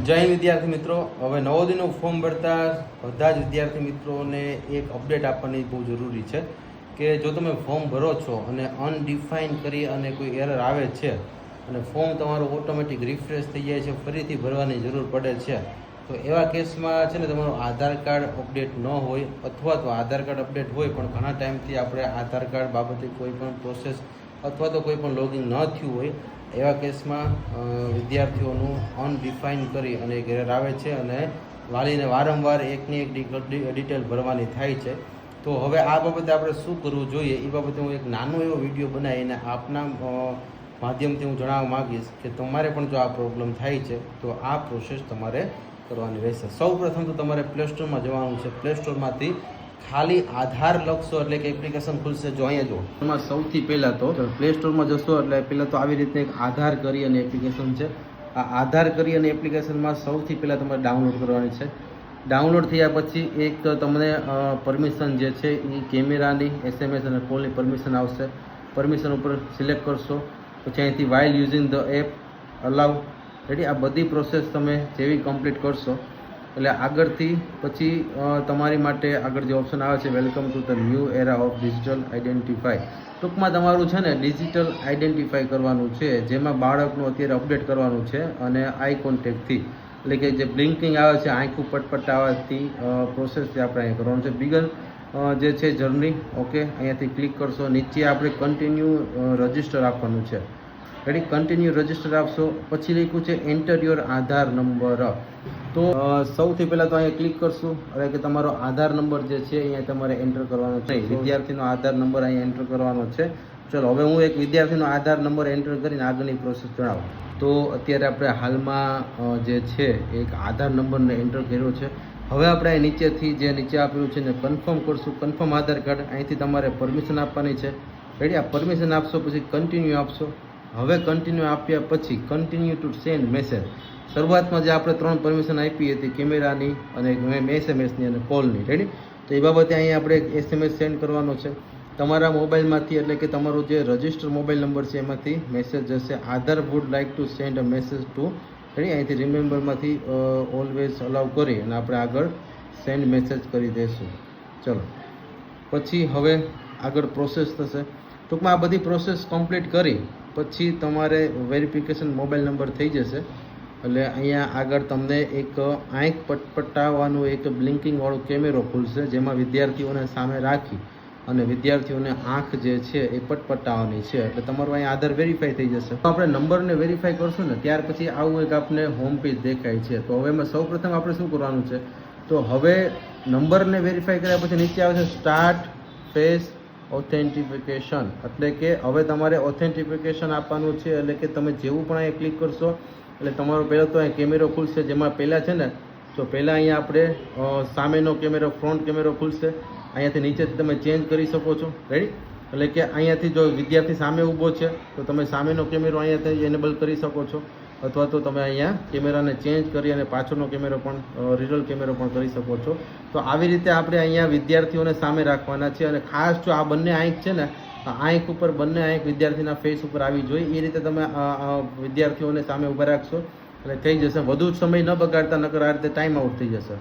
જય હિન્દ વિદ્યાર્થી મિત્રો, હવે નવોદયનું ફોર્મ ભરતા બધા જ વિદ્યાર્થી મિત્રોને એક અપડેટ આપવાની બહુ જરૂરી છે કે જો તમે ફોર્મ ભરો છો અને અનડિફાઇન કરી અને કોઈ એરર આવે છે અને ફોર્મ તમારું ઓટોમેટિક રિફ્રેશ થઈ જાય છે, ફરીથી ભરવાની જરૂર પડે છે, તો એવા કેસમાં છે ને તમારું આધાર કાર્ડ અપડેટ ન હોય અથવા તો આધાર કાર્ડ અપડેટ હોય પણ ઘણા ટાઈમથી આપણે આધાર કાર્ડ બાબતે કોઈ પણ પ્રોસેસ અથવા તો કોઈ પણ લોગિન ન થયું હોય, એવા કેસમાં વિદ્યાર્થીઓનું અનડિફાઇન કરી અને એક એરર આવે છે અને વાલીને વારંવાર એકની એક ડિટેલ ભરવાની થાય છે. તો હવે આ બાબતે આપણે શું કરવું જોઈએ એ બાબતે હું એક નાનો એવો વિડીયો બનાવીને આપના માધ્યમથી હું જણાવવા માગીશ કે તમારે પણ જો આ પ્રોબ્લેમ થાય છે તો આ પ્રોસેસ તમારે કરવાની રહેશે. સૌ પ્રથમ તો તમારે પ્લે સ્ટોરમાં જવાનું છે. પ્લે સ્ટોરમાંથી ખાલી આધાર લખશો એટલે કે એપ્લિકેશન ખુલશે. જો અહીંયા જો એમાં સૌથી પહેલાં તો પ્લે સ્ટોરમાં જશો એટલે પહેલાં તો આવી રીતે એક આધાર કરી અને એપ્લિકેશન છે. આ આધાર કરી અને એપ્લિકેશનમાં સૌથી પહેલાં તમારે ડાઉનલોડ કરવાની છે. ડાઉનલોડ થયા પછી એક તમને પરમિશન જે છે એ કેમેરાની, SMS અને કોલની પરમિશન આવશે. પરમિશન ઉપર સિલેક્ટ કરશો પછી અહીંથી while using the app allow રેડી. આ બધી પ્રોસેસ તમે જેવી કમ્પ્લીટ કરશો એટલે આગળથી પછી તમારી માટે આગળ જે ઓપ્શન આવે છે welcome to the new era of digital identify. ટૂંકમાં તમારું છે ને ડિજિટલ આઈડેન્ટિફાઈ કરવાનું છે, જેમાં બાળકનું અત્યારે અપડેટ કરવાનું છે અને આઈ કોન્ટેક્ટથી એટલે કે જે બ્લિંકિંગ આવે છે, આંખું પટપટ આવવાથી પ્રોસેસથી આપણે અહીંયા કરવાનું છે. બિગન જે છે જર્ની, ઓકે અહીંયાથી ક્લિક કરશો. નીચે આપણે કન્ટિન્યુ રજિસ્ટર આપવાનું છે. રેડી, કન્ટિન્યુ રજિસ્ટર આપશો. પછી લખ્યું છે એન્ટર યોર આધાર નંબર. તો સૌથી પહેલાં તો અહીંયા ક્લિક કરશું એટલે કે તમારો આધાર નંબર જે છે અહીંયા તમારે એન્ટર કરવાનો છે. વિદ્યાર્થીનો આધાર નંબર અહીંયા એન્ટર કરવાનો છે. ચલો હવે હું એક વિદ્યાર્થીનો આધાર નંબર એન્ટર કરીને આગળની પ્રોસેસ જણાવું. તો અત્યારે આપણે હાલમાં જે છે એક આધાર નંબરને એન્ટર કર્યો છે. હવે આપણે અહીં નીચેથી જે નીચે આપેલું છે ને કન્ફર્મ કરશું. કન્ફર્મ આધાર કાર્ડ, અહીંથી તમારે પરમિશન આપવાની છે. રેડી, આ પરમિશન આપશો પછી કન્ટિન્યુ આપશો. હવે કન્ટિન્યુ આપ્યા પછી કન્ટિન્યુ ટુ સેન્ડ મેસેજ. શરૂઆતમાં જે આપણે 3 પરમિશન આપી હતી, કેમેરાની અને SMSની અને કોલની, રેડી. તો એ બાબતે અહીંયા આપણે એક SMS સેન્ડ કરવાનો છે તમારા મોબાઈલમાંથી, એટલે કે તમારો જે રજિસ્ટર મોબાઈલ નંબર છે એમાંથી મેસેજ જશે. Aadhaar would like to send a message to, ready. અહીંથી રિમેમ્બરમાંથી ઓલવેઝ અલાઉ કરી અને આપણે આગળ સેન્ડ મેસેજ કરી દઈશું. ચલો પછી હવે આગળ પ્રોસેસ થશે. ટૂંકમાં આ બધી પ્રોસેસ કમ્પ્લીટ કરી પછી તમારે વેરિફિકેશન મોબાઈલ નંબર થઈ જશે. એટલે અહીંયા આગળ તમને એક આંખ પટપટાવવાનું એક બ્લિંકિંગવાળો કેમેરો ખુલશે, જેમાં વિદ્યાર્થીઓને સામે રાખી અને વિદ્યાર્થીઓને આંખ જે છે એ પટપટાવવાની છે. એટલે તમારું અહીંયા આધાર વેરીફાઈ થઈ જશે. તો આપણે નંબરને વેરીફાઈ કરશું ને ત્યાર પછી આવું એક આપણે હોમ પેજ દેખાય છે. તો હવે એમાં સૌપ્રથમ આપણે શું કરવાનું છે, તો હવે નંબરને વેરીફાઈ કર્યા પછી નીચે આવે છે સ્ટાર્ટ ફેસ ઓથેન્ટિફિકેશન. એટલે કે હવે તમારે ઓથેન્ટિફિકેશન આપવાનું છે. એટલે કે તમે જેવું પણ અહીંયા ક્લિક કરશો એટલે તમારો પહેલાં તો અહીંયા કેમેરો ખુલશે, જેમાં પહેલાં છે ને તો પહેલાં અહીંયા આપણે સામેનો કેમેરો, ફ્રન્ટ કેમેરો ખુલશે. અહીંયાથી નીચેથી તમે ચેન્જ કરી શકો છો, રેડી. એટલે કે અહીંયાથી જો વિદ્યાર્થી સામે ઊભો છે તો તમે સામેનો કેમેરો અહીંયાથી એનેબલ કરી શકો છો, અથવા તો તમે અહીંયા કેમેરાને ચેન્જ કરી અને પાછળનો કેમેરો પણ રિયલ કેમેરો પણ કરી શકો છો. તો આવી રીતે આપણે અહીંયા વિદ્યાર્થીઓને સામે રાખવાના છે. અને ખાસ જો આ બંને આંખ છે ને, આંખ ઉપર બંને આંખ વિદ્યાર્થીના ફેસ ઉપર આવી જોઈએ એ રીતે તમે વિદ્યાર્થીઓને સામે ઊભા રાખશો એટલે થઈ જશે. વધુ સમય ન બગાડતા, નકર આ રીતે ટાઈમ આઉટ થઈ જશે.